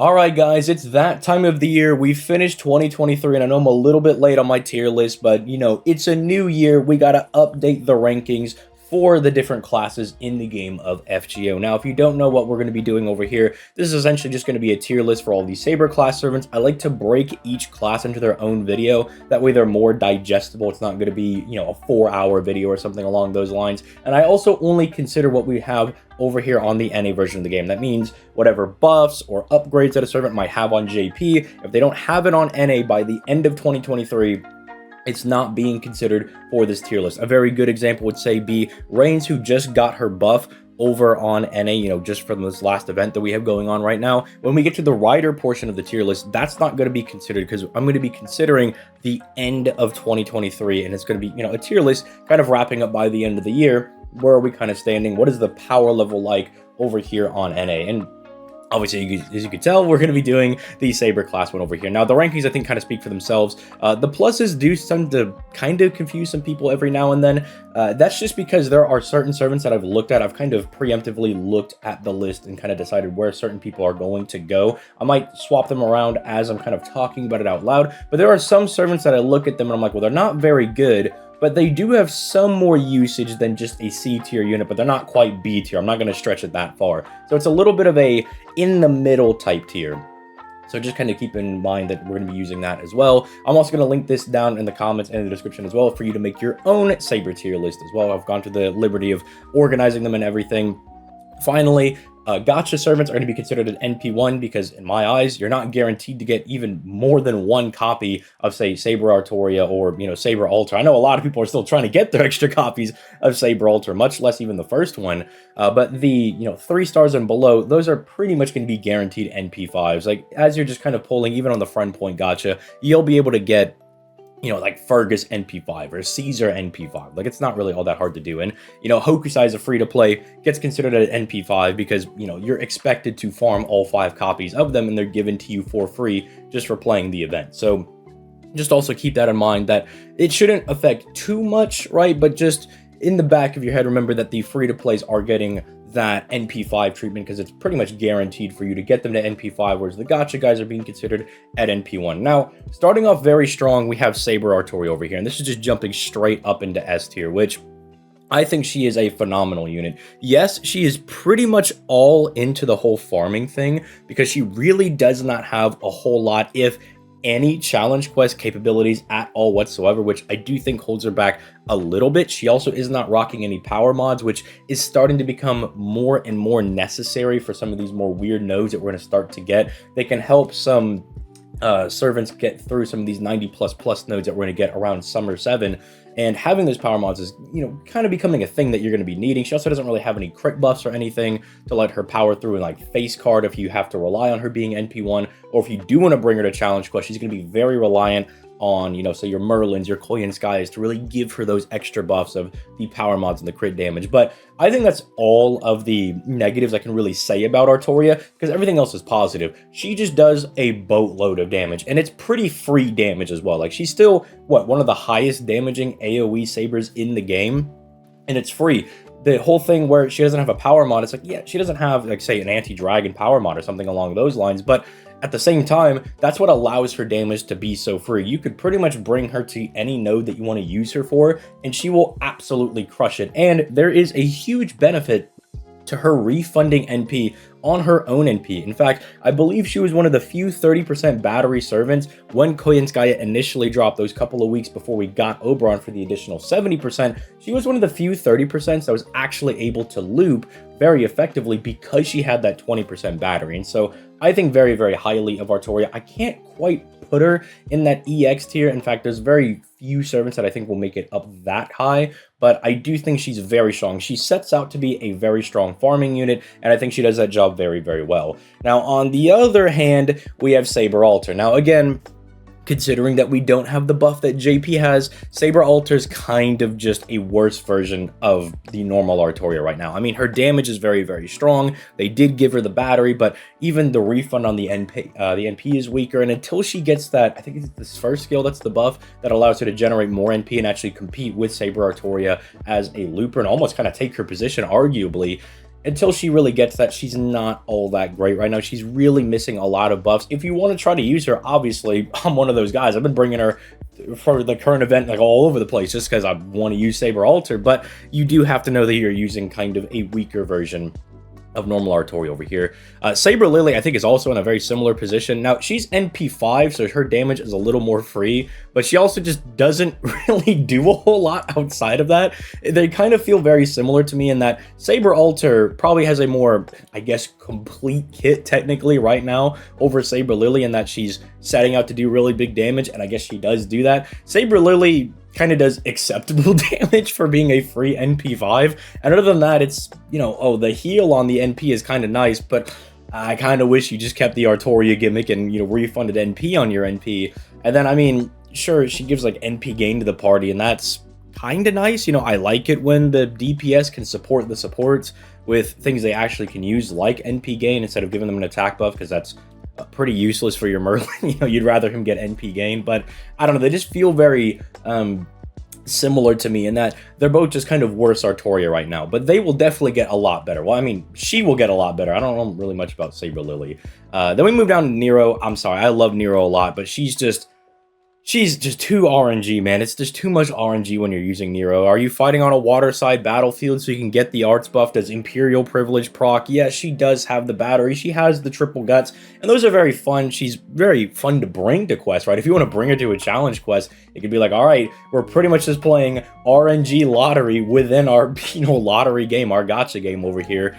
Alright guys, it's that time of the year. We finished 2023 and I know I'm a little bit late on my tier list, but it's a new year. We gotta update the rankings for the different classes in the game of FGO. Now, if you don't know what we're going to be doing over here, this is essentially just going to be a tier list for all these Saber class servants. I like to break each class into their own video. That way they're more digestible. It's not going to be, a 4-hour video or something along those lines. And I also only consider what we have over here on the NA version of the game. That means whatever buffs or upgrades that a servant might have on JP, if they don't have it on NA by the end of 2023, it's not being considered for this tier list. A very good example would say be Reigns, who just got her buff over on NA, just from this last event that we have going on right now. When we get to the rider portion of the tier list, that's not going to be considered because I'm going to be considering the end of 2023, and it's going to be, a tier list kind of wrapping up by the end of the year. Where are we kind of standing? What is the power level like over here on NA? And obviously, as you can tell, we're going to be doing the Saber class one over here. Now, the rankings, I think, kind of speak for themselves. The pluses do tend to kind of confuse some people every now and then. That's just because there are certain servants that I've looked at. I've kind of preemptively looked at the list and kind of decided where certain people are going to go. I might swap them around as I'm kind of talking about it out loud. But there are some servants that I look at them and I'm like, well, they're not very good, but they do have some more usage than just a C tier unit, but they're not quite B tier. I'm not going to stretch it that far. So it's a little bit of a in the middle type tier. So just kind of keep in mind that we're going to be using that as well. I'm also going to link this down in the comments and in the description as well for you to make your own Saber tier list as well. I've gone to the liberty of organizing them and everything. Finally, gacha servants are going to be considered an NP1 because, in my eyes, you're not guaranteed to get even more than one copy of, say, Saber Artoria or, Saber Alter. I know a lot of people are still trying to get their extra copies of Saber Alter, much less even the first one. But the, 3 stars and below, those are pretty much going to be guaranteed NP5s. Like, as you're just kind of pulling, even on the front point gacha, you'll be able to get like Fergus NP5 or Caesar NP5. Like, it's not really all that hard to do. And, Hokusai is a free-to-play, gets considered an NP5 because, you're expected to farm all 5 copies of them and they're given to you for free just for playing the event. So just also keep that in mind that it shouldn't affect too much, right? But just in the back of your head, remember that the free-to-plays are getting that NP5 treatment because it's pretty much guaranteed for you to get them to NP5, whereas the gacha guys are being considered at NP1. Now, starting off very strong, we have Saber Artori over here, and this is just jumping straight up into S tier, which I think she is a phenomenal unit. Yes, she is pretty much all into the whole farming thing because she really does not have a whole lot, if any, challenge quest capabilities at all whatsoever, which I do think holds her back a little bit. She also is not rocking any power mods, which is starting to become more and more necessary for some of these more weird nodes that we're going to start to get. They can help some servants get through some of these 90++ nodes that we're going to get around Summer 7. And having those power mods is, kind of becoming a thing that you're going to be needing. She also doesn't really have any crit buffs or anything to let her power through in, like, face card if you have to rely on her being NP1. Or if you do want to bring her to challenge quest, she's going to be very reliant on, say your Merlins, your Koyan Skies to really give her those extra buffs of the power mods and the crit damage. But I think that's all of the negatives I can really say about Artoria because everything else is positive. She just does a boatload of damage and it's pretty free damage as well. Like, she's still, one of the highest damaging AoE Sabers in the game, and it's free. The whole thing where she doesn't have a power mod, it's like, yeah, she doesn't have, like, say, an anti-dragon power mod or something along those lines, but at the same time, that's what allows her damage to be so free. You could pretty much bring her to any node that you want to use her for, and she will absolutely crush it. And there is a huge benefit to her refunding NP on her own NP. In fact, I believe she was one of the few 30% battery servants when Koyenskaya initially dropped those couple of weeks before we got Oberon for the additional 70%. She was one of the few 30% that was actually able to loop very effectively because she had that 20% battery. And so I think very, very highly of Artoria. I can't quite put her in that EX tier. In fact, there's very few servants that I think will make it up that high, but I do think she's very strong. She sets out to be a very strong farming unit, and I think she does that job very, very well. Now, on the other hand, we have Saber Alter. Now, again, considering that we don't have the buff that JP has, Saber Alter's kind of just a worse version of the normal Artoria right now. I mean, her damage is very, very strong. They did give her the battery, but even the refund on the NP is weaker. And until she gets that, I think it's this first skill that's the buff that allows her to generate more NP and actually compete with Saber Artoria as a looper and almost kind of take her position, arguably, until she really gets that, she's not all that great right now. She's really missing a lot of buffs. If you want to try to use her, obviously, I'm one of those guys. I've been bringing her for the current event like all over the place just because I want to use Saber Alter, but you do have to know that you're using kind of a weaker version of normal Artori over here. Saber Lily, I think, is also in a very similar position. Now, she's NP5, so her damage is a little more free, but she also just doesn't really do a whole lot outside of that. They kind of feel very similar to me in that Saber Alter probably has a more, I guess, complete kit technically right now over Saber Lily, in that she's setting out to do really big damage, and I guess she does do that. Saber Lily kind of does acceptable damage for being a free NP5, and other than that, it's, you know, oh, the heal on the NP is kind of nice, but I kind of wish you just kept the Artoria gimmick and, you know, refunded NP on your NP. And then, I mean, sure, she gives like NP gain to the party, and that's kind of nice. You know, I like it when the DPS can support the supports with things they actually can use, like NP gain, instead of giving them an attack buff, because that's pretty useless for your Merlin. You know, you'd rather him get NP gain, but I don't know, they just feel very similar to me in that they're both just kind of worse Artoria right now, but they will definitely get a lot better. Well, I mean, she will get a lot better. I don't know really much about Saber Lily. Then we move down to Nero. I'm sorry, I love Nero a lot, but she's just too RNG, man. It's just too much RNG when you're using Nero. Are you fighting on a waterside battlefield so you can get the arts buff? Does Imperial Privilege proc? Yes, she does have the battery. She has the triple guts, and those are very fun. She's very fun to bring to quests, right? If you want to bring her to a challenge quest, it could be like, all right, we're pretty much just playing RNG lottery within our, you know, lottery game, our gacha game over here.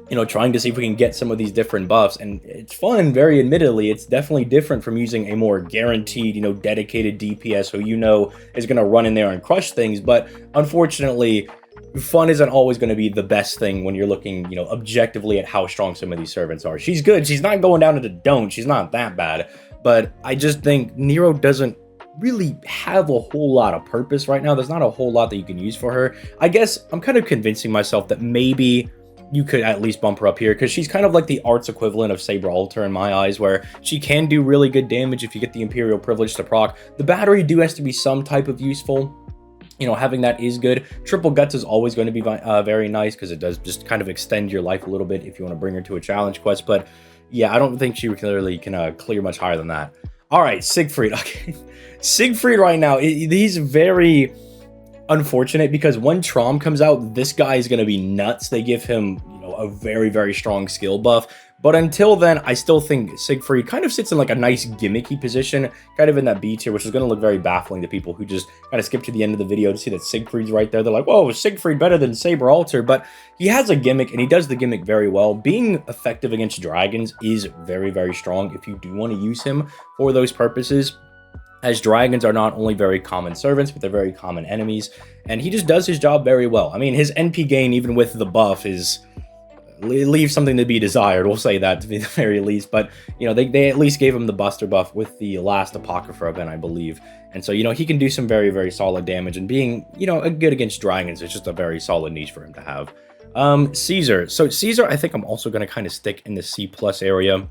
You know, trying to see if we can get some of these different buffs, and it's fun. Very admittedly, it's definitely different from using a more guaranteed, you know, dedicated DPS who you know is going to run in there and crush things. But unfortunately, fun isn't always going to be the best thing when you're looking, you know, objectively at how strong some of these servants are. She's good. She's not going down into don't. She's not that bad. But I just think Nero doesn't really have a whole lot of purpose right now. There's not a whole lot that you can use for her. I guess I'm kind of convincing myself that maybe you could at least bump her up here, because she's kind of like the arts equivalent of Saber Alter in my eyes, where she can do really good damage if you get the Imperial Privilege to proc. The battery has to be some type of useful. You know, having that is good. Triple Guts is always going to be very nice, because it does just kind of extend your life a little bit if you want to bring her to a challenge quest. But yeah, I don't think she clearly can clear much higher than that. All right, Siegfried. Okay, Siegfried right now, he's very unfortunate, because when Trom comes out, this guy is going to be nuts. They give him, you know, a very, very strong skill buff. But until then, I still think Siegfried kind of sits in like a nice gimmicky position, kind of in that B tier, which is going to look very baffling to people who just kind of skip to the end of the video to see that Siegfried's right there. They're like, whoa, is Siegfried better than Saber Alter? But he has a gimmick, and he does the gimmick very well. Being effective against dragons is very, very strong if you do want to use him for those purposes, as dragons are not only very common servants, but they're very common enemies, and he just does his job very well. I mean, his NP gain, even with the buff, is leaves something to be desired. We'll say that, to be the very least. But, you know, they at least gave him the Buster buff with the last Apocrypha event, I believe. And so, you know, he can do some very, very solid damage, and being, you know, good against dragons is just a very solid niche for him to have. Caesar. So Caesar, I think I'm also going to kind of stick in the C+ area,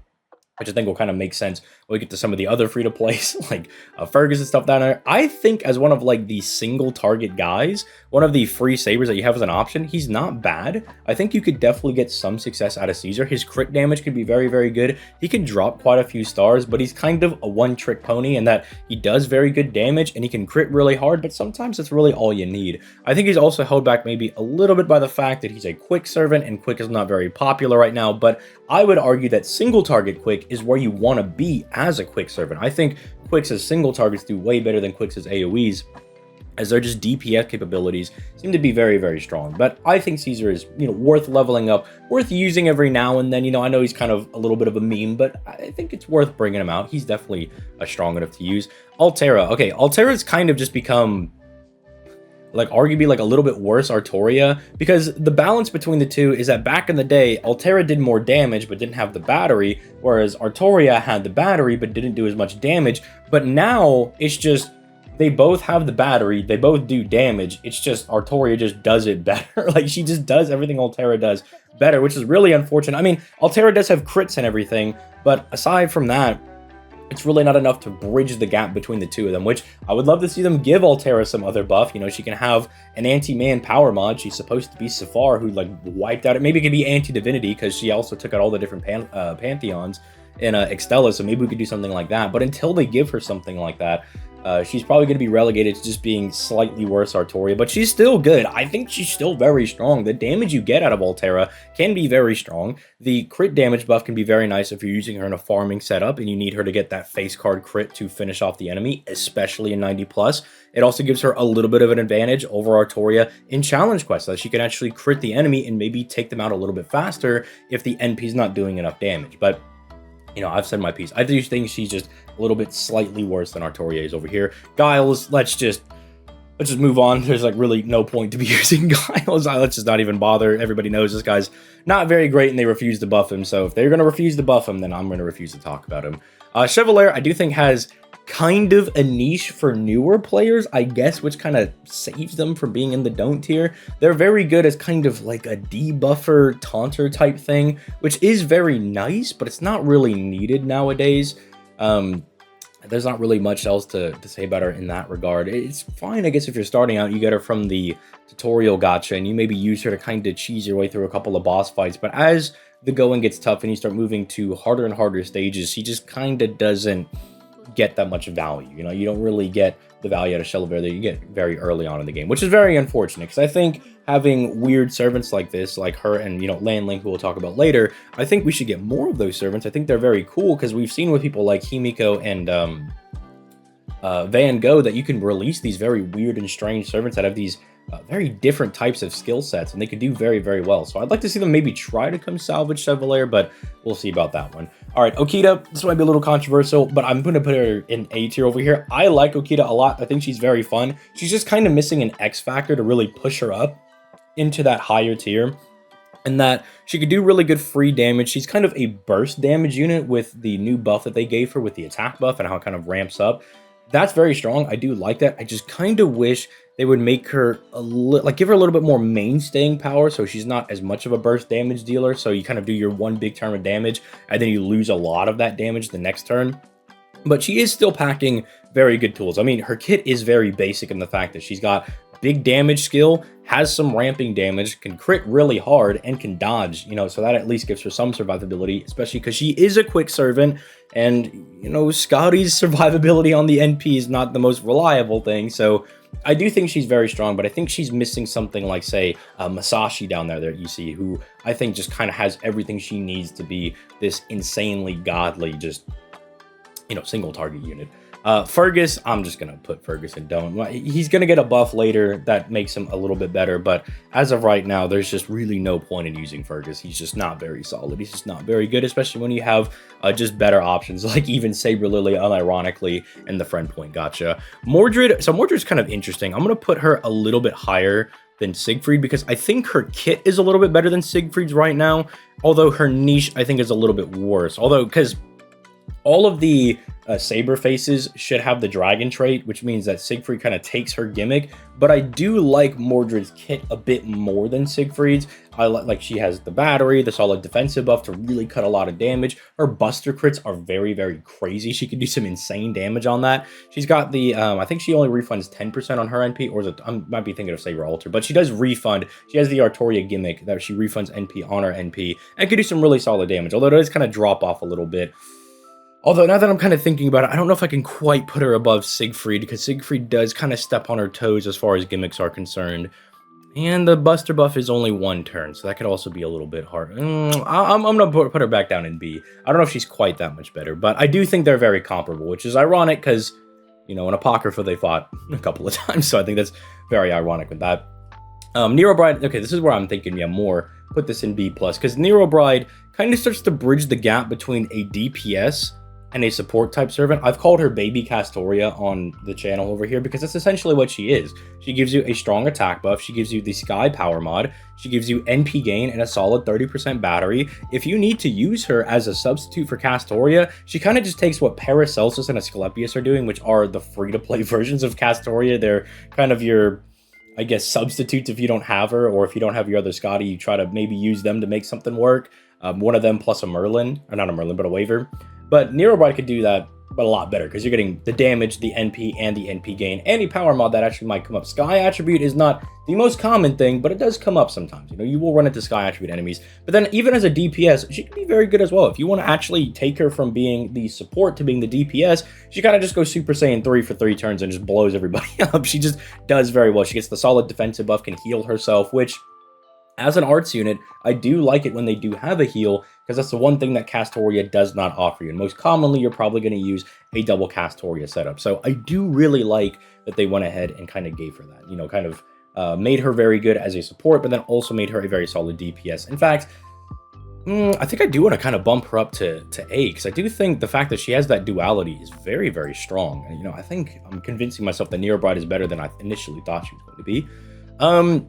which I think will kind of make sense when we get to some of the other free-to-plays, like Fergus and stuff down there. I think as one of, like, the single-target guys, one of the free sabers that you have as an option, he's not bad. I think you could definitely get some success out of Caesar. His crit damage could be very, very good. He can drop quite a few stars, but he's kind of a one-trick pony in that he does very good damage, and he can crit really hard, but sometimes that's really all you need. I think he's also held back maybe a little bit by the fact that he's a quick servant, and quick is not very popular right now, but I would argue that single-target quick is where you want to be as a quick servant. I think quicks as single targets do way better than quicks as AoEs, as their just DPS capabilities seem to be very, very strong. But I think Caesar is, you know, worth leveling up, worth using every now and then. You know, I know he's kind of a little bit of a meme, but I think it's worth bringing him out. He's definitely strong enough to use. Altera. Okay, Altera's kind of just become, like, arguably like a little bit worse Artoria, because the balance between the two is that back in the day, Altera did more damage but didn't have the battery, whereas Artoria had the battery but didn't do as much damage. But now it's just, they both have the battery, they both do damage, it's just Artoria just does it better. Like, she just does everything Altera does better, which is really unfortunate. I mean, Altera does have crits and everything, but aside from that, it's really not enough to bridge the gap between the two of them, which I would love to see them give Altera some other buff. You know, she can have an anti-man power mod. She's supposed to be Safar, who like wiped out it. Maybe it could be anti-divinity because she also took out all the different pantheons in Extella, so maybe we could do something like that. But until they give her something like that, she's probably going to be relegated to just being slightly worse Artoria, but she's still good. I think she's still very strong. The damage you get out of Altera can be very strong. The crit damage buff can be very nice if you're using her in a farming setup and you need her to get that face card crit to finish off the enemy, especially in 90+. It also gives her a little bit of an advantage over Artoria in challenge quests, so that she can actually crit the enemy and maybe take them out a little bit faster if the NP's not doing enough damage. But you know, I've said my piece. I do think she's just a little bit slightly worse than Artoria is over here. Giles, let's just move on. There's like really no point to be using Giles. Let's just not even bother. Everybody knows this guy's not very great and they refuse to buff him. So if they're going to refuse to buff him, then I'm going to refuse to talk about him. Chevalier, I do think has kind of a niche for newer players, I guess, which kind of saves them from being in the don't tier. They're very good as kind of like a debuffer, taunter type thing, which is very nice, but it's not really needed nowadays. There's not really much else to say about her in that regard. It's fine, I guess, if you're starting out, you get her from the tutorial gacha, and you maybe use her to kind of cheese your way through a couple of boss fights, but as the going gets tough and you start moving to harder and harder stages, she just kind of doesn't get that much value. You know, you don't really get the value out of Chevalier that you get very early on in the game, which is very unfortunate, because I think having weird servants like this, like her and, you know, Landling, who we'll talk about later, I think we should get more of those servants. I think they're very cool, because we've seen with people like Himiko and Van Gogh that you can release these very weird and strange servants that have these very different types of skill sets, and they could do very, very well. So I'd like to see them maybe try to come salvage Chevalier, but we'll see about that one. All right, Okita, this might be a little controversial, but I'm going to put her in A tier over here. I like Okita a lot. I think she's very fun. She's just kind of missing an X factor to really push her up into that higher tier, and that she could do really good free damage. She's kind of a burst damage unit with the new buff that they gave her with the attack buff and how it kind of ramps up. That's very strong. I do like that. I just kind of wish they would make her give her a little bit more mainstaying power, so she's not as much of a burst damage dealer. So you kind of do your one big turn of damage, and then you lose a lot of that damage the next turn. But she is still packing very good tools. I mean, her kit is very basic in the fact that she's got big damage skill, has some ramping damage, can crit really hard, and can dodge, you know, so that at least gives her some survivability, especially because she is a quick servant, and, you know, Scotty's survivability on the NP is not the most reliable thing, so I do think she's very strong, but I think she's missing something like, say, Masashi down there that you see, who I think just kind of has everything she needs to be this insanely godly, just, you know, single target unit. Fergus, I'm just going to put Fergus in don't. He's going to get a buff later that makes him a little bit better, but as of right now, there's just really no point in using Fergus. He's just not very solid. He's just not very good, especially when you have just better options, like even Saber Lily, unironically, and the friend point gacha. Mordred, so Mordred's kind of interesting. I'm going to put her a little bit higher than Siegfried, because I think her kit is a little bit better than Siegfried's right now, although her niche, I think, is a little bit worse. Although, because all of the Saber faces should have the dragon trait, which means that Siegfried kind of takes her gimmick, but I do like Mordred's kit a bit more than Siegfried's. I like she has the battery, the solid defensive buff to really cut a lot of damage. Her buster crits are very, very crazy. She can do some insane damage on that. She's got the, I think she only refunds 10% on her NP, or is it, I might be thinking of Saber Alter, but she does refund. She has the Artoria gimmick that she refunds NP on her NP and can do some really solid damage, although it does kind of drop off a little bit. Although, now that I'm kind of thinking about it, I don't know if I can quite put her above Siegfried, because Siegfried does kind of step on her toes as far as gimmicks are concerned. And the Buster buff is only one turn, so that could also be a little bit hard. I'm going to put her back down in B. I don't know if she's quite that much better, but I do think they're very comparable, which is ironic, because, you know, in Apocrypha they fought a couple of times, so I think that's very ironic with that. Nero Bride, okay, this is where I'm thinking, yeah, more, put this in B+, because Nero Bride kind of starts to bridge the gap between a DPS and a support type servant. I've called her Baby Castoria on the channel over here because that's essentially what she is. She gives you a strong attack buff, she gives you the Sky Power mod, she gives you NP gain and a solid 30% battery. If you need to use her as a substitute for Castoria, she kind of just takes what Paracelsus and Asclepius are doing, which are the free-to-play versions of Castoria. They're kind of your, I guess, substitutes if you don't have her, or if you don't have your other Scotty, you try to maybe use them to make something work. One of them plus a Merlin, or not a Merlin, but a Waver. But Nero Bride could do that but a lot better because you're getting the damage, the NP, and the NP gain, and a power mod that actually might come up. Sky attribute is not the most common thing, but it does come up sometimes. You know, you will run into Sky attribute enemies, but then even as a DPS, she can be very good as well. If you want to actually take her from being the support to being the DPS, she kind of just goes Super Saiyan 3 for 3 turns and just blows everybody up. She just does very well. She gets the solid defensive buff, can heal herself, which as an arts unit, I do like it when they do have a heal, because that's the one thing that Castoria does not offer you. And most commonly, you're probably going to use a double Castoria setup. So I do really like that they went ahead and kind of gave her that, you know, kind of made her very good as a support, but then also made her a very solid DPS. In fact, I think I do want to kind of bump her up to A, because I do think the fact that she has that duality is very, very strong. And, you know, I think I'm convincing myself that Nero Bride is better than I initially thought she was going to be.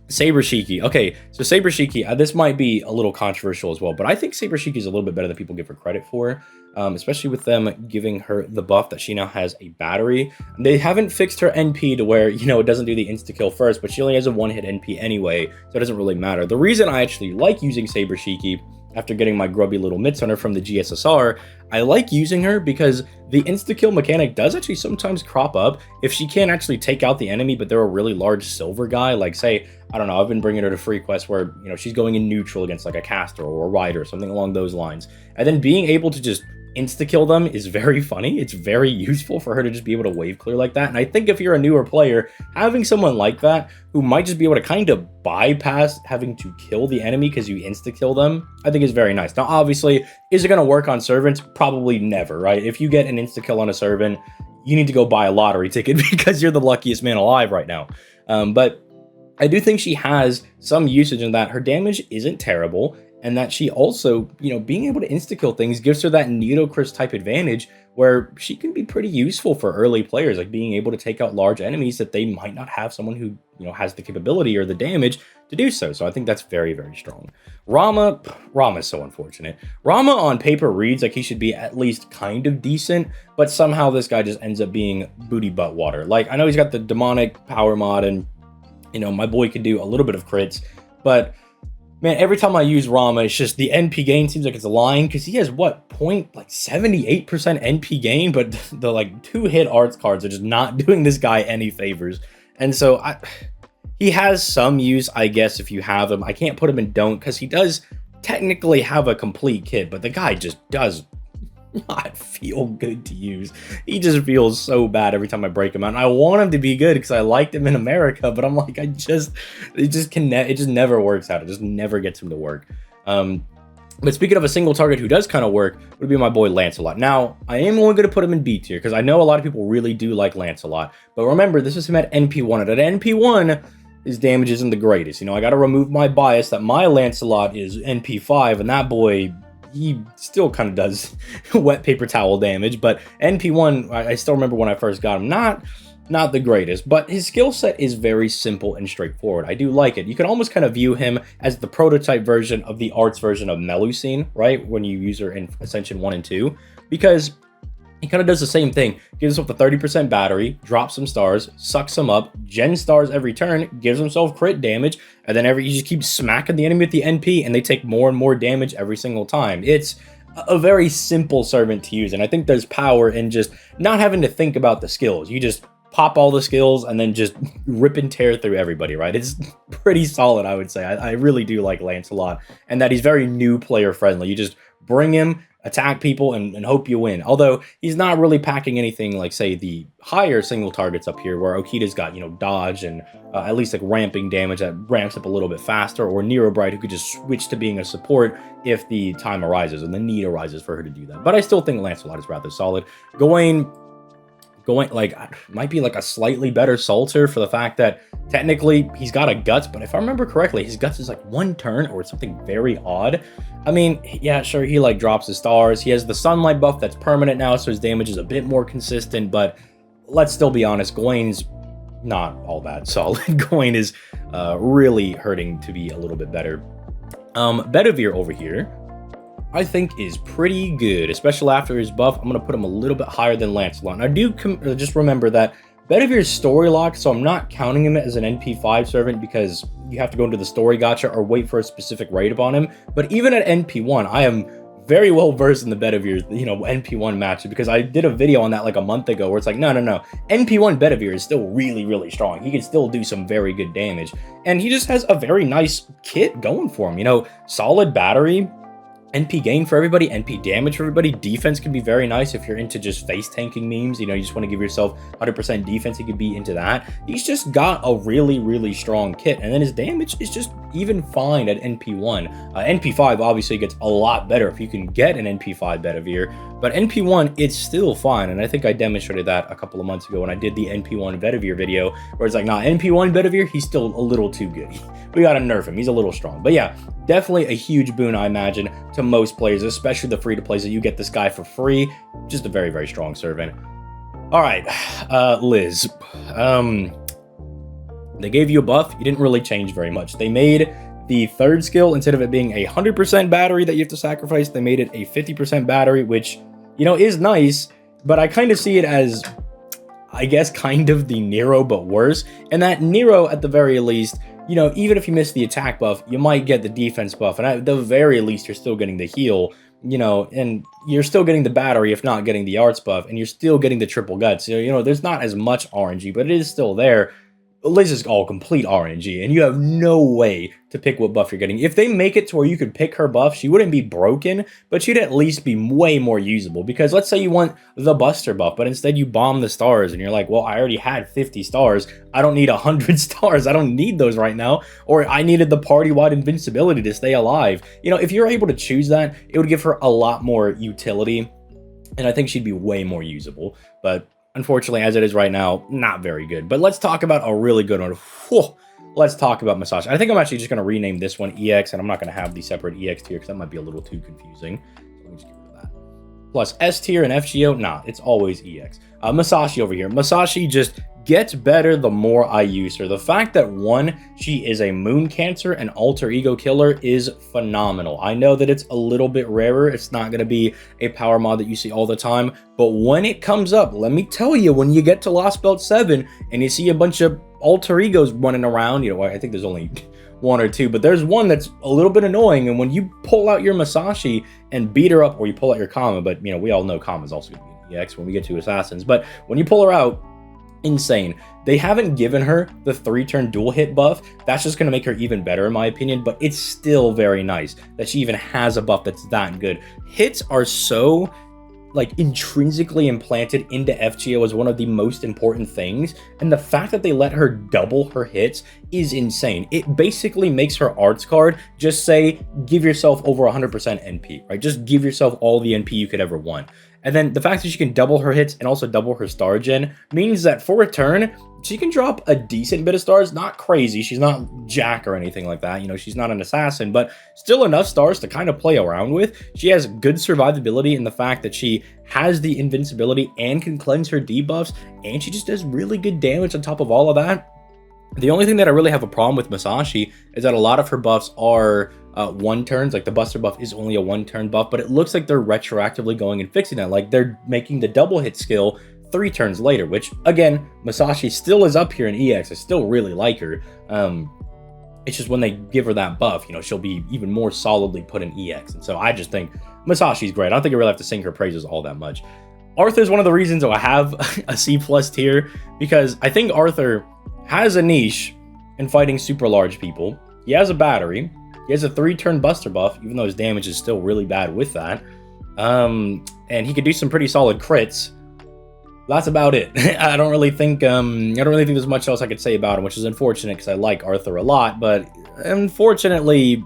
Saber Shiki. Okay, so Saber Shiki, this might be a little controversial as well, but I think Saber Shiki is a little bit better than people give her credit for, especially with them giving her the buff that she now has a battery. They haven't fixed her NP to where, you know, it doesn't do the insta-kill first, but she only has a one-hit NP anyway, so it doesn't really matter. The reason I actually like using Saber Shiki after getting my grubby little mitts on her from the GSSR, I like using her because the insta-kill mechanic does actually sometimes crop up if she can't actually take out the enemy, but they're a really large silver guy. Like, say, I don't know, I've been bringing her to free quests where, you know, she's going in neutral against like a caster or a rider, something along those lines. And then being able to just insta-kill them is very funny. It's very useful for her to just be able to wave clear like that. And I think if you're a newer player, having someone like that who might just be able to kind of bypass having to kill the enemy because you insta-kill them, I think is very nice. Now, obviously, is it going to work on servants? Probably never, right? If you get an insta-kill on a servant, you need to go buy a lottery ticket because you're the luckiest man alive right now. But I do think she has some usage in that her damage isn't terrible, and that she also, you know, being able to insta-kill things gives her that Nidochris type advantage where she can be pretty useful for early players, like being able to take out large enemies that they might not have someone who, you know, has the capability or the damage to do so. So I think that's very, very strong. Rama is so unfortunate. Rama on paper reads like he should be at least kind of decent, but somehow this guy just ends up being booty butt water. Like, I know he's got the demonic power mod and, you know, my boy can do a little bit of crits, but man, every time I use Rama, it's just the NP gain seems like it's lying, because he has what, 78% NP gain, but the like 2-hit arts cards are just not doing this guy any favors. And so he has some use, I guess, if you have him. I can't put him in don't, because he does technically have a complete kit, but the guy just does not feel good to use. He just feels so bad every time I break him out. And I want him to be good because I liked him in America, but I'm like, it just never works out. It just never gets him to work. But speaking of a single target who does kind of work, would be my boy Lancelot. Now, I am only going to put him in B tier because I know a lot of people really do like Lancelot. But remember, this is him at NP1. And at NP1, his damage isn't the greatest. You know, I got to remove my bias that my Lancelot is NP5, and that boy, he still kind of does wet paper towel damage, but NP1, I still remember when I first got him, not the greatest, but his skill set is very simple and straightforward. I do like it. You can almost kind of view him as the prototype version of the arts version of Melusine, right? When you use her in Ascension 1 and 2, because he kind of does the same thing. Gives himself the 30% battery, drops some stars, sucks them up, gen stars every turn, gives himself crit damage, and then you just keep smacking the enemy with the NP, and they take more and more damage every single time. It's a very simple servant to use, and I think there's power in just not having to think about the skills. You just pop all the skills and then just rip and tear through everybody, right? It's pretty solid, I would say. I really do like Lancelot, and that he's very new player friendly. You just bring him, attack people, and hope you win. Although he's not really packing anything like, say, the higher single targets up here, where Okita's got, you know, dodge and at least like ramping damage that ramps up a little bit faster, or Nero Bride, who could just switch to being a support if the time arises and the need arises for her to do that. But I still think Lancelot is rather solid. Going like, might be like a slightly better Salter for the fact that technically he's got a guts, but if I remember correctly, his guts is like 1 turn or something very odd. I mean, yeah, sure, he like drops his stars. He has the sunlight buff that's permanent now, so his damage is a bit more consistent, but let's still be honest, Gawain's not all that solid. Gawain is really hurting to be a little bit better. Bedivere over here, I think is pretty good, especially after his buff. I'm going to put him a little bit higher than Lancelot. And I do just remember that Bedivere's story lock, so I'm not counting him as an NP5 servant because you have to go into the story gacha or wait for a specific raid upon him. But even at NP1, I am very well versed in the Bedivere, you know, NP1 matches, because I did a video on that like a month ago where it's like, no, NP1 Bedivere is still really, really strong. He can still do some very good damage. And he just has a very nice kit going for him, you know, solid battery, NP gain for everybody, NP damage for everybody. Defense can be very nice if you're into just face tanking memes. You know, you just want to give yourself 100% defense. He could be into that. He's just got a really, really strong kit. And then his damage is just even fine at NP1. NP5 obviously gets a lot better if you can get an NP5 Bedivere. But NP1, it's still fine. And I think I demonstrated that a couple of months ago when I did the NP1 Bedivere video, where it's like, nah, NP1 Bedivere, he's still a little too good. We gotta nerf him. He's a little strong. But yeah, definitely a huge boon, I imagine, to most players, especially the free-to-plays that you get this guy for free. Just a very, very strong servant. All right, Liz. They gave you a buff. You didn't really change very much. They made the third skill, instead of it being a 100% battery that you have to sacrifice, they made it a 50% battery, which, you know, is nice, but I kind of see it as, I guess, kind of the Nero, but worse. And that Nero, at the very least, you know, even if you miss the attack buff, you might get the defense buff. And at the very least, you're still getting the heal, you know, and you're still getting the battery, if not getting the arts buff, and you're still getting the triple guts. So, you know, there's not as much RNG, but it is still there. Liz is all complete RNG, and you have no way to pick what buff you're getting. If they make it to where you could pick her buff, she wouldn't be broken, but she'd at least be way more usable. Because let's say you want the Buster buff, but instead you bomb the stars, and you're like, well, I already had 50 stars. I don't need 100 stars. I don't need those right now. Or I needed the party-wide invincibility to stay alive. You know, if you're able to choose that, it would give her a lot more utility, and I think she'd be way more usable. But unfortunately, as it is right now, not very good. But let's talk about a really good one. Whew. Let's talk about Masashi. I think I'm actually just going to rename this one EX, and I'm not going to have the separate EX tier because that might be a little too confusing. So let me just get rid of that. Plus S tier and FGO, nah, it's always EX. Masashi over here. Masashi just gets better the more I use her. The fact that, one, she is a moon cancer and alter ego killer is phenomenal. I know that it's a little bit rarer. It's not going to be a power mod that you see all the time, but when it comes up, let me tell you, when you get to Lost Belt 7 and you see a bunch of alter egos running around, you know, I think there's only one or two, but there's one that's a little bit annoying, and when you pull out your Masashi and beat her up, or you pull out your Kama, but, you know, we all know Kama is also going to be an EX when we get to Assassins, but when you pull her out, insane. They haven't given her the 3-turn dual hit buff. That's just going to make her even better in my opinion, but it's still very nice that she even has a buff that's that good. Hits are so, like, intrinsically implanted into FGO as one of the most important things, and the fact that they let her double her hits is insane. It basically makes her arts card just say, give yourself over 100% NP, right? Just give yourself all the NP you could ever want. And then the fact that she can double her hits and also double her star gen means that for a turn, she can drop a decent bit of stars. Not crazy. She's not Jack or anything like that. You know, she's not an assassin, but still enough stars to kind of play around with. She has good survivability in the fact that she has the invincibility and can cleanse her debuffs, and she just does really good damage on top of all of that. The only thing that I really have a problem with Masashi is that a lot of her buffs are one turns. Like the Buster buff is only a 1-turn buff, but it looks like they're retroactively going and fixing that. Like they're making the double hit skill 3 turns later, which again, Masashi still is up here in EX. I still really like her. It's just when they give her that buff, you know, she'll be even more solidly put in EX. And so I just think Masashi's great. I don't think I really have to sing her praises all that much. Arthur is one of the reasons I have a C+ tier, because I think Arthur has a niche in fighting super large people. He has a battery. He has a 3-turn Buster buff, even though his damage is still really bad with that. And he could do some pretty solid crits. That's about it. I don't really think there's much else I could say about him, which is unfortunate because I like Arthur a lot. But unfortunately,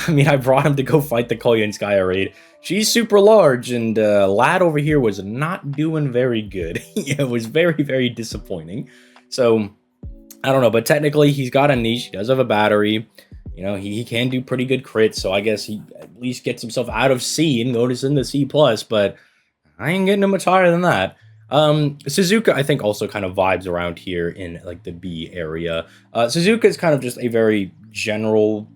I mean, I brought him to go fight the Koya and Skya raid. She's super large, and Lad over here was not doing very good. It was very, very disappointing. So, I don't know, but technically he's got a niche. He does have a battery. You know, he can do pretty good crits, so I guess he at least gets himself out of C and goes into C+, but I ain't getting him much higher than that. Suzuka, I think, also kind of vibes around here in, like, the B area. Suzuka is kind of just a very general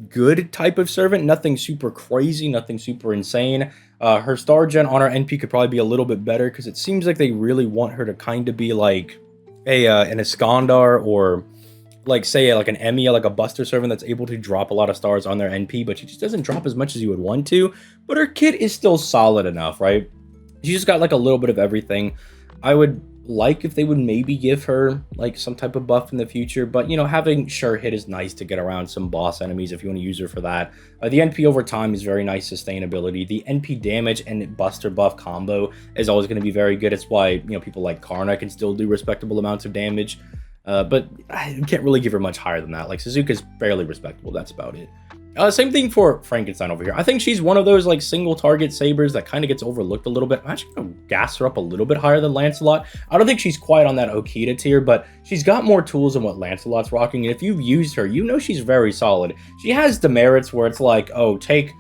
good type of servant. Nothing super crazy, nothing super insane. Her star gen on her NP could probably be a little bit better, because it seems like they really want her to kind of be like an Iskandar or like say like an Emmy, like a Buster servant that's able to drop a lot of stars on their NP, but she just doesn't drop as much as you would want to. But her kit is still solid enough, right? She just got like a little bit of everything. I would like if they would maybe give her like some type of buff in the future, but you know, having sure hit is nice to get around some boss enemies if you want to use her for that. The NP over time is very nice sustainability. The NP damage and Buster buff combo is always going to be very good. It's why, you know, people like Karna can still do respectable amounts of damage. But I can't really give her much higher than that. Like Suzuka's fairly respectable. That's about it. Same thing for Frankenstein over here. I think she's one of those like single target sabers that kind of gets overlooked a little bit. I'm actually going to gas her up a little bit higher than Lancelot. I don't think she's quite on that Okita tier, but she's got more tools than what Lancelot's rocking. And if you've used her, you know she's very solid. She has demerits where it's like, oh, take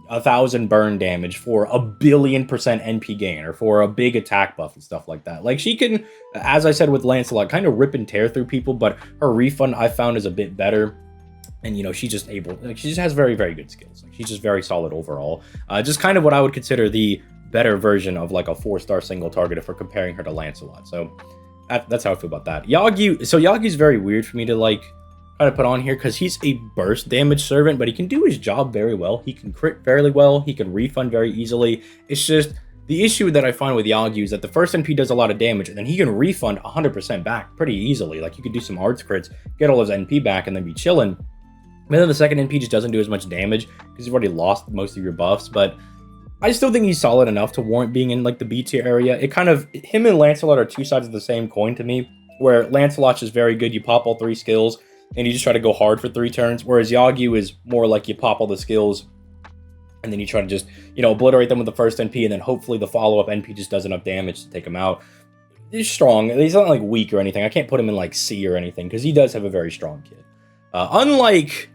1,000 burn damage for 1,000,000,000% NP gain, or for a big attack buff and stuff like that. Like she can, as I said with Lancelot, kind of rip and tear through people, but her refund I found is a bit better. And, you know, she's just able, like, she just has very, very good skills. Like, she's just very solid overall. Just kind of what I would consider the better version of, like, a 4-star single target if we're comparing her to Lancelot. So, that's how I feel about that. Yugioh, so Yugioh's very weird for me to, like, kind of put on here, because he's a burst damage servant, but he can do his job very well. He can crit fairly well. He can refund very easily. It's just, the issue that I find with Yugioh is that the first NP does a lot of damage, and then he can refund 100% back pretty easily. Like, you could do some arts crits, get all his NP back, and then be chilling. And then the second NP just doesn't do as much damage because you've already lost most of your buffs, but I still think he's solid enough to warrant being in like the B tier area. It kind of, him and Lancelot are two sides of the same coin to me, where Lancelot's just very good. You pop all 3 skills and you just try to go hard for 3 turns, whereas Yugioh is more like you pop all the skills and then you try to just, you know, obliterate them with the first NP, and then hopefully the follow-up NP just does enough damage to take him out. He's strong. He's not like weak or anything. I can't put him in like C or anything because he does have a very strong kit. Unlike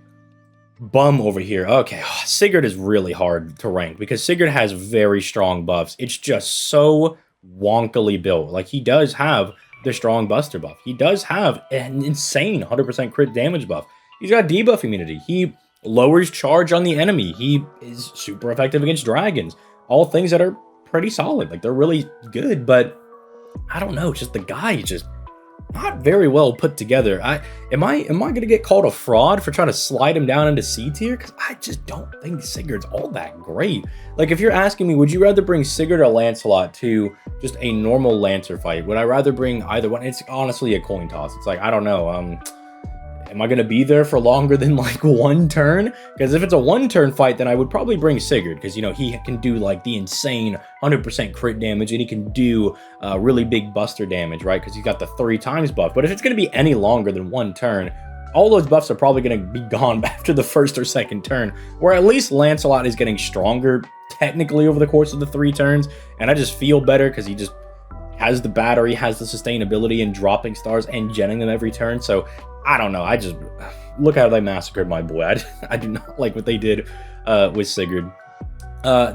Bum over here. Okay, Sigurd is really hard to rank because Sigurd has very strong buffs. It's just so wonkily built. Like, he does have the strong Buster buff. He does have an insane 100% crit damage buff. He's got debuff immunity. He lowers charge on the enemy. He is super effective against dragons. All things that are pretty solid. Like, they're really good, but I don't know. Just the guy is just not very well put together. Am I gonna get called a fraud for trying to slide him down into C tier? Because I just don't think Sigurd's all that great. Like, if you're asking me, would you rather bring Sigurd or Lancelot to just a normal Lancer fight? Would I rather bring either one? It's honestly a coin toss. It's like, I don't know. Am I going to be there for longer than like 1 turn? Because if it's a 1-turn fight, then I would probably bring Sigurd, because, you know, he can do like the insane 100% crit damage, and he can do really big Buster damage, right? Because he's got the 3 times buff. But if it's going to be any longer than 1 turn, all those buffs are probably going to be gone after the 1st or 2nd turn, where at least Lancelot is getting stronger technically over the course of the 3 turns, and I just feel better because he just has the battery, has the sustainability, and dropping stars and genning them every turn. So I don't know. I just look how they massacred my boy. I do not like what they did with Sigurd.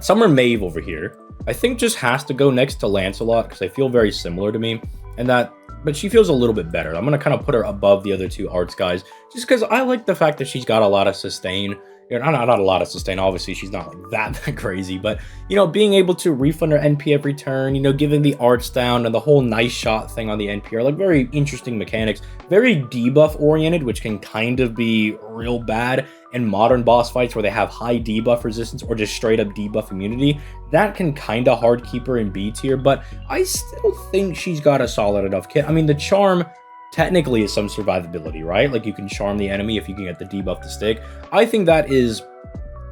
Summer Maeve over here, I think just has to go next to Lancelot because they feel very similar to me, but she feels a little bit better. I'm gonna kind of put her above the other 2 arts guys just because I like the fact that she's got a lot of sustain. You know, not a lot of sustain, obviously she's not like that crazy, but, you know, being able to refund her NP every turn, you know, giving the arts down and the whole nice shot thing on the NP are like very interesting mechanics, very debuff oriented, which can kind of be real bad in modern boss fights where they have high debuff resistance or just straight up debuff immunity. That can kind of hard keep her in B tier, but I still think she's got a solid enough kit. I mean, the charm technically is some survivability, right? Like, you can charm the enemy if you can get the debuff to stick. I think that is,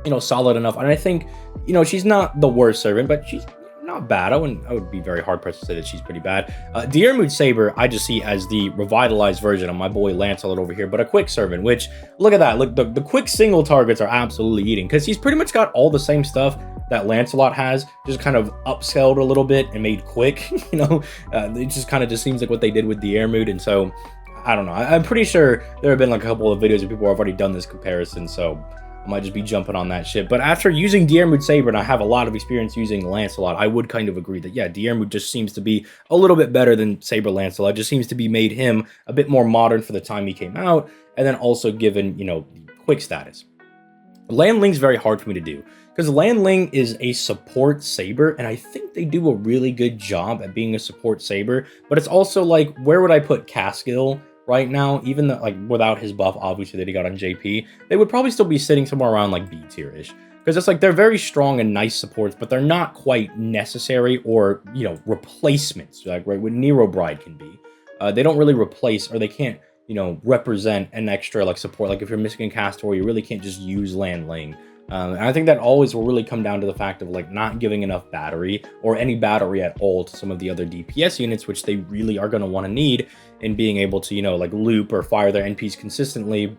you know, solid enough. And I think, you know, she's not the worst servant, but she's not bad. I would be very hard pressed to say that she's pretty bad. Diarmuid Saber, I just see as the revitalized version of my boy Lancelot over here, but a quick servant, which, look at that. Look, the quick single targets are absolutely eating, because he's pretty much got all the same stuff that Lancelot has, just kind of upscaled a little bit and made quick. You know, it just kind of just seems like what they did with Diarmuid. And so, I don't know. I'm pretty sure there have been like a couple of videos where people have already done this comparison, so I might just be jumping on that shit. But after using Diarmuid Saber, and I have a lot of experience using Lancelot, I would kind of agree that, yeah, Diarmuid just seems to be a little bit better than Saber Lancelot. Just seems to be made him a bit more modern for the time he came out, and then also given, you know, the quick status. Landling's very hard for me to do, because Landling is a support Saber, and I think they do a really good job at being a support Saber, but it's also like, where would I put Caskill right now, even though, like, without his buff, obviously, that he got on JP, they would probably still be sitting somewhere around, like, B tier-ish. Because it's like they're very strong and nice supports, but they're not quite necessary or, you know, replacements, like, right, what Nero Bride can be. They don't really replace, or they can't, you know, represent an extra, like, support. Like, if you're missing a caster, you really can't just use Lan Ling. And I think that always will really come down to the fact of, like, not giving enough battery or any battery at all to some of the other DPS units, which they really are going to want to need in being able to, you know, like, loop or fire their NPs consistently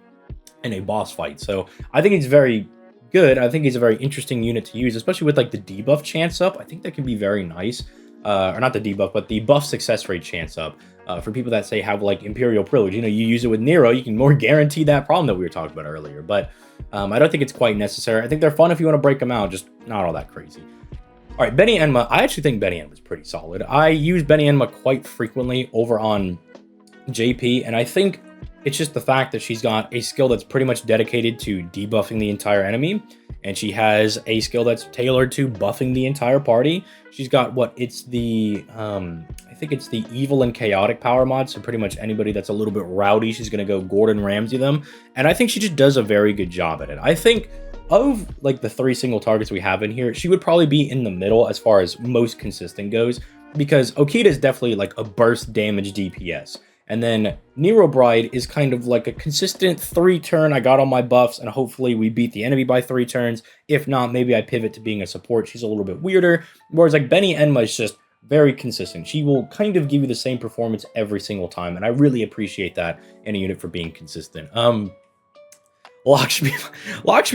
in a boss fight. So I think it's very good. I think he's a very interesting unit to use, especially with, like, the debuff chance up. I think that can be very nice. Or not the debuff, but the buff success rate chance up. For people that say have, like, Imperial Privilege, you know, you use it with Nero, you can more guarantee that problem that we were talking about earlier. But I don't think it's quite necessary. I think they're fun if you want to break them out, just not all that crazy. All right, Benny Enma. I actually think Benny Enma's pretty solid. I use Benny Enma quite frequently over on JP, and I think it's just the fact that she's got a skill that's pretty much dedicated to debuffing the entire enemy, and she has a skill that's tailored to buffing the entire party. She's got what, it's the I think it's the evil and chaotic power mod, so pretty much anybody that's a little bit rowdy, she's gonna go Gordon Ramsay them, and I think she just does a very good job at it. I think of, like, the 3 single targets we have in here, she would probably be in the middle as far as most consistent goes, because Okita is definitely like a burst damage DPS. And then Nero Bride is kind of like a consistent 3-turn, I got all my buffs, and hopefully we beat the enemy by 3 turns. If not, maybe I pivot to being a support. She's a little bit weirder. Whereas, like, Benny Enma is just very consistent. She will kind of give you the same performance every single time, and I really appreciate that in a unit for being consistent. Lakshmi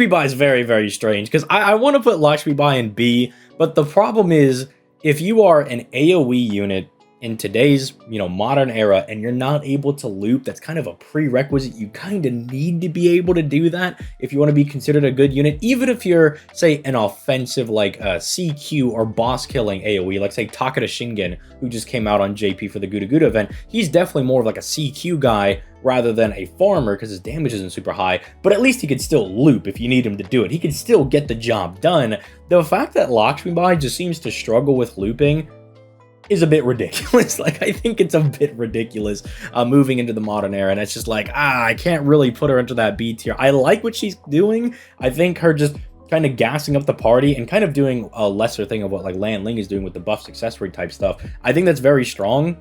Bai is very, very strange, because I want to put Lakshmi Bai in B, but the problem is, if you are an AoE unit in today's, you know, modern era, and you're not able to loop, that's kind of a prerequisite. You kind of need to be able to do that if you want to be considered a good unit, even if you're, say, an offensive, like, CQ or boss killing AoE, like, say, Takeda Shingen, who just came out on JP for the Guda Guda event. He's definitely more of like a CQ guy rather than a farmer, because his damage isn't super high, but at least he could still loop if you need him to do it. He can still get the job done. The fact that Lakshmi Bai just seems to struggle with looping is a bit ridiculous. Like, I think it's a bit ridiculous moving into the modern era, and it's just like, I can't really put her into that B tier. I like what she's doing. I think her just kind of gassing up the party and kind of doing a lesser thing of what, like, Lan Ling is doing with the buff success rate type stuff, I think that's very strong.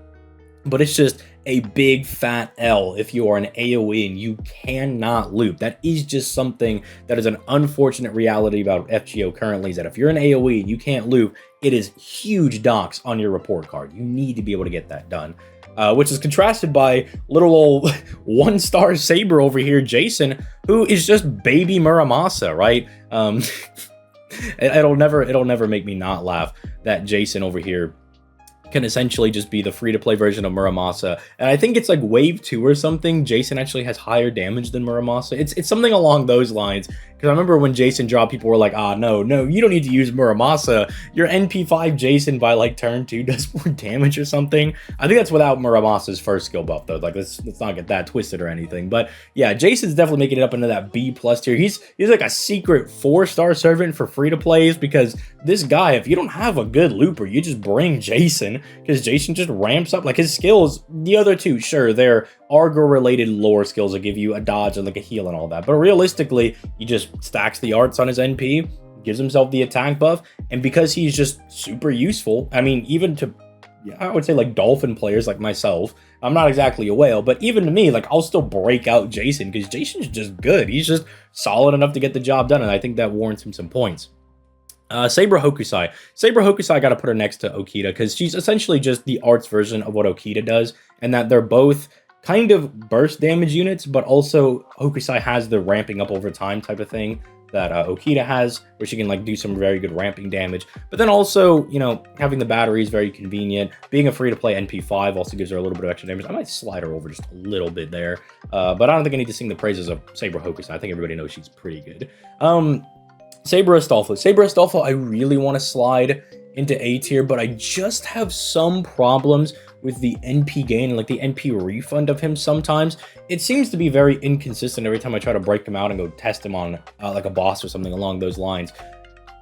But it's just a big fat L if you are an AoE and you cannot loop. That is just something that is an unfortunate reality about FGO currently, is that if you're an AoE and you can't loop, it is huge docs on your report card. You need to be able to get that done. Which is contrasted by little old 1-star Saber over here, Jason, who is just baby Muramasa, right? It'll never make me not laugh that Jason over here can essentially just be the free-to-play version of Muramasa. And I think it's like wave 2 or something, Jason actually has higher damage than Muramasa. It's something along those lines. Because I remember when Jason dropped, people were like, no, you don't need to use Muramasa. Your NP5 Jason by, like, turn 2 does more damage or something. I think that's without Muramasa's first skill buff, though. Like, let's not get that twisted or anything. But yeah, Jason's definitely making it up into that B+ tier. He's like a secret 4-star servant for free-to-plays, because this guy, if you don't have a good looper, you just bring Jason, because Jason just ramps up. Like, his skills, the other two, sure, they're Argo-related lore skills that give you a dodge and, like, a heal and all that. But realistically, he just stacks the arts on his NP, gives himself the attack buff, and because he's just super useful, I mean, even to, I would say, like, Dolphin players like myself, I'm not exactly a whale, but even to me, like, I'll still break out Jason, because Jason's just good. He's just solid enough to get the job done, and I think that warrants him some points. Saber Hokusai. Saber Hokusai, I gotta put her next to Okita, because she's essentially just the arts version of what Okita does, and that they're both kind of burst damage units, but also Hokusai has the ramping up over time type of thing that Okita has, where she can, like, do some very good ramping damage. But then also, you know, having the battery is very convenient. Being a free-to-play NP5 also gives her a little bit of extra damage. I might slide her over just a little bit there, but I don't think I need to sing the praises of Saber Hokusai. I think everybody knows she's pretty good. Saber Astolfo. Saber Astolfo, I really want to slide into A tier, but I just have some problems with the NP gain and, like, the NP refund of him sometimes. It seems to be very inconsistent every time I try to break him out and go test him on like a boss or something along those lines.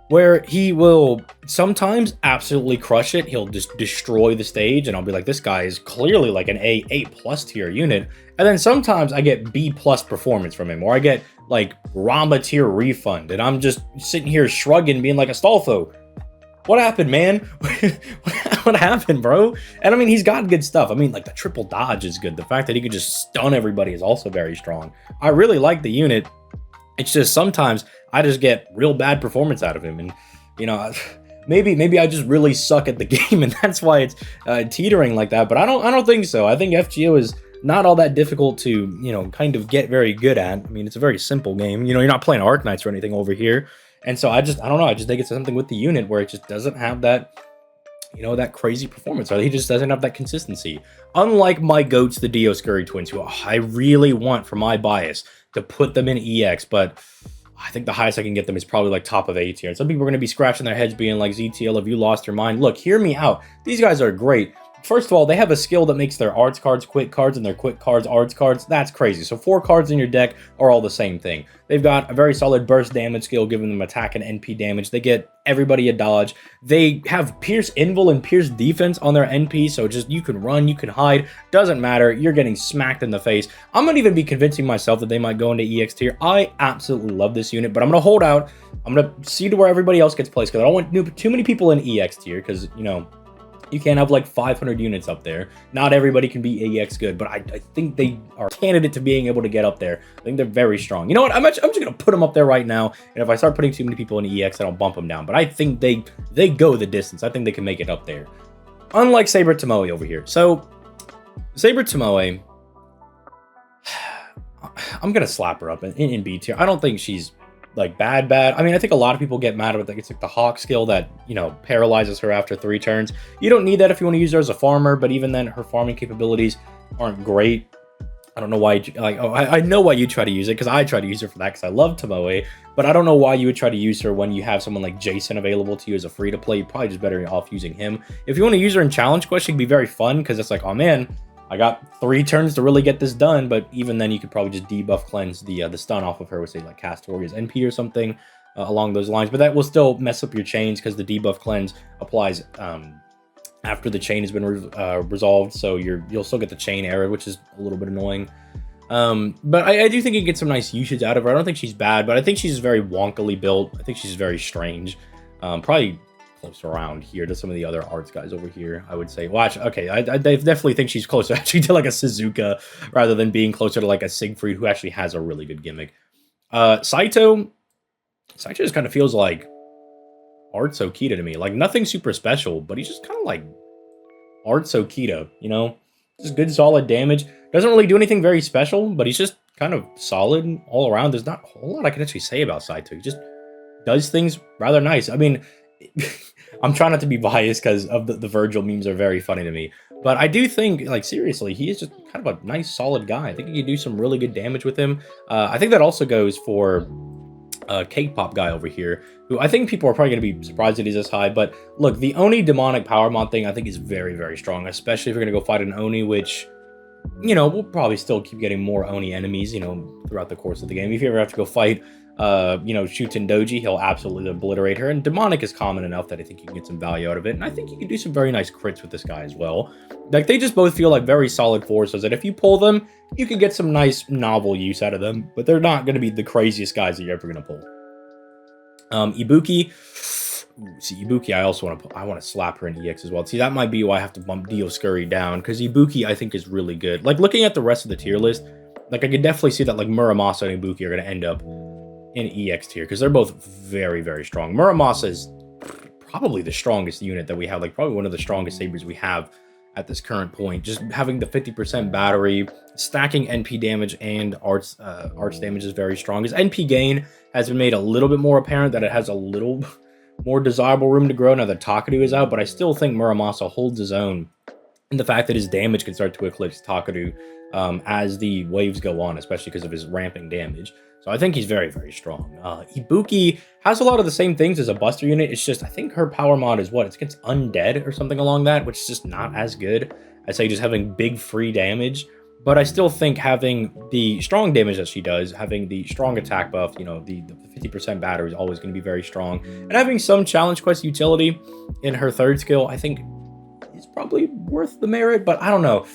where he will sometimes absolutely crush it. He'll just destroy the stage, and I'll be like, this guy is clearly like an A plus tier unit. And then sometimes I get B plus performance from him, or I get like Rama tier refund, and I'm just sitting here shrugging, being like, Astolfo, what happened, man? What happened, bro? And I mean, he's got good stuff. I mean, like the triple dodge is good. The fact that he could just stun everybody is also very strong. I really like the unit. It's just sometimes I just get real bad performance out of him, and you know, maybe I just really suck at the game, and that's why it's teetering like that. But I don't think so. I think FGO is not all that difficult to, you know, kind of get very good at. I mean, it's a very simple game. You know, you're not playing Arc Knights or anything over here. And so I don't know. I just think it's something with the unit where it just doesn't have that, you know, that crazy performance, or he just doesn't have that consistency. Unlike my goats, the Dioscuri twins, who I really want, for my bias, to put them in EX, but I think the highest I can get them is probably like top of A tier. And some people are going to be scratching their heads being like, ZTL, have you lost your mind? Look, hear me out. These guys are great. First of all, they have a skill that makes their arts cards quick cards and their quick cards arts cards. That's crazy. So 4 cards in your deck are all the same thing. They've got a very solid burst damage skill, giving them attack and NP damage. They get everybody a dodge. They have Pierce Invul and Pierce Defense on their NP, so just you can run, you can hide. Doesn't matter. You're getting smacked in the face. I'm going to even be convincing myself that they might go into EX tier. I absolutely love this unit, but I'm going to hold out. I'm going to see to where everybody else gets placed, because I don't want too many people in EX tier, because, you know, you can't have like 500 units up there. Not everybody can be EX good, but I think they are candidate to being able to get up there. I think they're very strong. You know what? I'm just going to put them up there right now. And if I start putting too many people in EX, then I'll bump them down. But I think they go the distance. I think they can make it up there. Unlike Saber Tomoe over here. So, Saber Tomoe, I'm going to slap her up in B tier. I don't think she's like bad. I mean, I think a lot of people get mad about, like, it's like the Hawk skill that, you know, paralyzes her after 3 turns. You don't need that if you want to use her as a farmer, but even then, her farming capabilities aren't great. I don't know why, like, oh, I know why you try to use it, because I try to use her for that, because I love Tomoe, but I don't know why you would try to use her when you have someone like Jason available to you as a free-to-play. You're probably just better off using him. If you want to use her in Challenge Quest, she can be very fun, because it's like, oh man, I got 3 turns to really get this done, but even then you could probably just debuff cleanse the stun off of her with, say, like Cast Warrior's NP or something along those lines. But that will still mess up your chains, because the debuff cleanse applies after the chain has been resolved, so you'll still get the chain error, which is a little bit annoying. But I do think you can get some nice usage out of her. I don't think she's bad, but I think she's very wonkily built. I think she's very strange. Probably close around here to some of the other arts guys over here, I would say. Watch, okay, I definitely think she's closer actually to like a Suzuka rather than being closer to like a Siegfried, who actually has a really good gimmick. Saito just kind of feels like Art Okita to me. Like, nothing super special, but he's just kind of like Art Okita, you know? Just good solid damage. Doesn't really do anything very special, but he's just kind of solid all around. There's not a whole lot I can actually say about Saito. He just does things rather nice. I mean, I'm trying not to be biased because of the Virgil memes are very funny to me. But I do think, like, seriously, he is just kind of a nice, solid guy. I think you can do some really good damage with him. I think that also goes for Cake Pop guy over here, who I think people are probably going to be surprised that he's this high. But look, the Oni demonic power mod thing I think is very, very strong, especially if you're going to go fight an Oni, which, you know, we'll probably still keep getting more Oni enemies, you know, throughout the course of the game. If you ever have to go fight, you know, Shuten Doji, he'll absolutely obliterate her. And demonic is common enough that I think you can get some value out of it. And I think you can do some very nice crits with this guy as well. Like, they just both feel like very solid forces that if you pull them, you can get some nice novel use out of them. But they're not going to be the craziest guys that you're ever going to pull. Ibuki. See, Ibuki, I want to slap her in EX as well. See, that might be why I have to bump Dioscuri down, because Ibuki, I think, is really good. Like, looking at the rest of the tier list, like, I could definitely see that, like, Muramasa and Ibuki are going to end up in EX tier, because they're both very, very strong. Muramasa is probably the strongest unit that we have, like, probably one of the strongest Sabers we have at this current point. Just having the 50% battery, stacking NP damage and arts damage is very strong. His NP gain has been made a little bit more apparent, that it has a little more desirable room to grow now that Takadu is out, but I still think Muramasa holds his own. And the fact that his damage can start to eclipse Takadu as the waves go on, especially because of his ramping damage. So I think he's very, very strong. Ibuki has a lot of the same things as a Buster unit. It's just, I think her power mod is what? It's against Undead or something along that, which is just not as good. I say just having big free damage. But I still think having the strong damage that she does, having the strong attack buff, you know, the 50% battery is always going to be very strong. And having some challenge quest utility in her third skill, I think is probably worth the merit. But I don't know.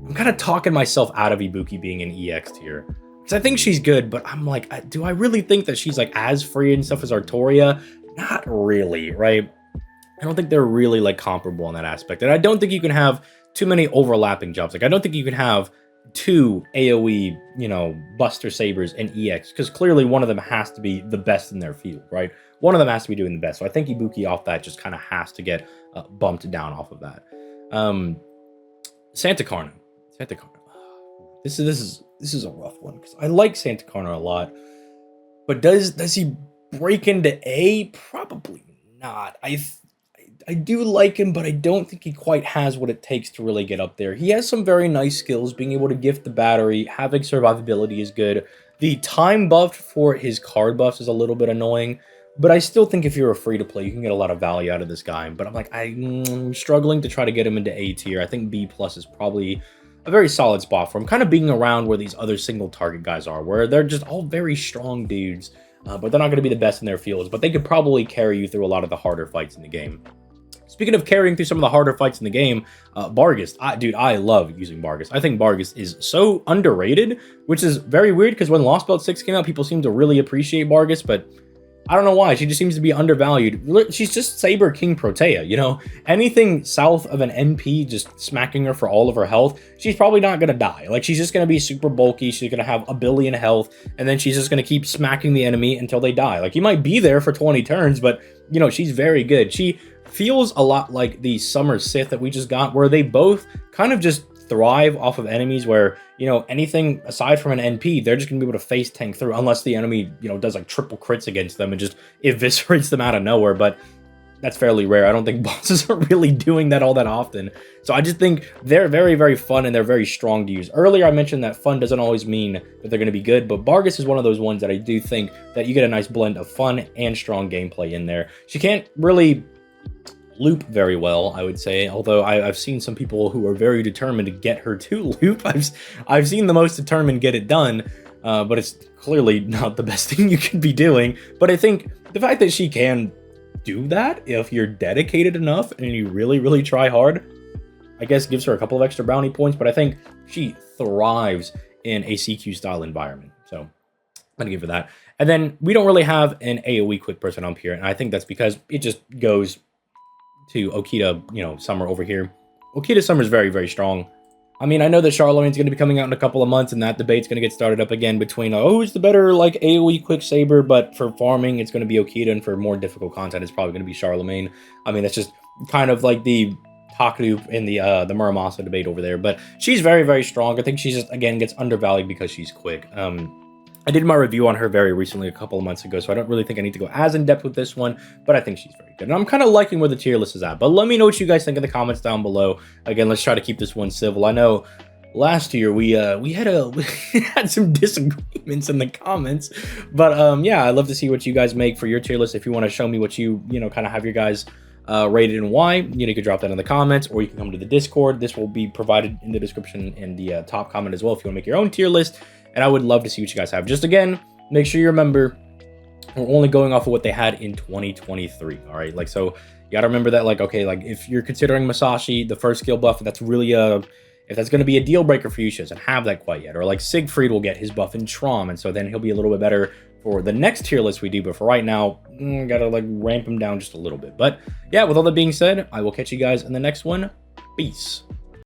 I'm kind of talking myself out of Ibuki being an EX tier. Because I think she's good, but I'm like, do I really think that she's like as free and stuff as Artoria? Not really, right? I don't think they're really like comparable in that aspect. And I don't think you can have too many overlapping jobs. Like I don't think you can have 2 AoE, you know, Buster Sabers and EX, because clearly one of them has to be the best in their field, right? One of them has to be doing the best. So I think Ibuki off that just kind of has to get bumped down off of that. Santa Carno. This is a rough one because I like Santa Carno a lot, but does he break into A? Probably not. I do like him, but I don't think he quite has what it takes to really get up there. He has some very nice skills, being able to gift the battery, having survivability is good. The time buff for his card buffs is a little bit annoying, but I still think if you're a free-to-play, you can get a lot of value out of this guy. But I'm like, I'm struggling to try to get him into A tier. I think B+ is probably a very solid spot for him, kind of being around where these other single target guys are, where they're just all very strong dudes, but they're not going to be the best in their fields, but they could probably carry you through a lot of the harder fights in the game. Speaking of carrying through some of the harder fights in the game, Bargus. Dude, I love using Bargus. I think Bargus is so underrated, which is very weird because when Lost Belt 6 came out, people seemed to really appreciate Bargus, but I don't know why. She just seems to be undervalued. She's just Saber King Protea, you know? Anything south of an NP just smacking her for all of her health, she's probably not going to die. Like, she's just going to be super bulky. She's going to have a billion health, and then she's just going to keep smacking the enemy until they die. Like, you might be there for 20 turns, but, you know, she's very good. She feels a lot like the Summer Sith that we just got, where they both kind of just thrive off of enemies where, you know, anything aside from an NP, they're just gonna be able to face tank through unless the enemy, you know, does like triple crits against them and just eviscerates them out of nowhere. But that's fairly rare. I don't think bosses are really doing that all that often. So I just think they're very, very fun and they're very strong to use. Earlier I mentioned that fun doesn't always mean that they're going to be good, but Bargus is one of those ones that I do think that you get a nice blend of fun and strong gameplay in there. She can't really loop very well, I would say, although I've seen some people who are very determined to get her to loop. I've seen the most determined get it done, but it's clearly not the best thing you could be doing. But I think the fact that she can do that, if you're dedicated enough and you really, really try hard, I guess gives her a couple of extra bounty points, but I think she thrives in a CQ style environment. So I'm gonna give her that. And then we don't really have an AoE quick person up here, and I think that's because it just goes to Okita, you know, Summer over here. Okita Summer is very, very strong. I mean, I know that Charlemagne's going to be coming out in a couple of months, and that debate's going to get started up again between, oh, who's the better, like, AoE quick Saber, but for farming, it's going to be Okita, and for more difficult content, it's probably going to be Charlemagne. I mean, that's just kind of like the Taku in the Muramasa debate over there, but she's very, very strong. I think she just, again, gets undervalued because she's quick. I did my review on her very recently, a couple of months ago, so I don't really think I need to go as in-depth with this one, but I think she's very good. And I'm kind of liking where the tier list is at, but let me know what you guys think in the comments down below. Again, let's try to keep this one civil. I know last year we had some disagreements in the comments, but yeah, I'd love to see what you guys make for your tier list. If you want to show me what you kind of have your guys rated and why, you can drop that in the comments, or you can come to the Discord. This will be provided in the description in the top comment as well if you want to make your own tier list. And I would love to see what you guys have. Just again, make sure you remember we're only going off of what they had in 2023. All right, like, so you gotta remember that, like, okay, like if you're considering Masashi the first skill buff, that's really if that's going to be a deal breaker for you, she doesn't have that quite yet. Or like Siegfried will get his buff in Trom, and so then he'll be a little bit better for the next tier list we do. But for right now, gotta like ramp him down just a little bit. But yeah, with all that being said, I will catch you guys in the next one. Peace.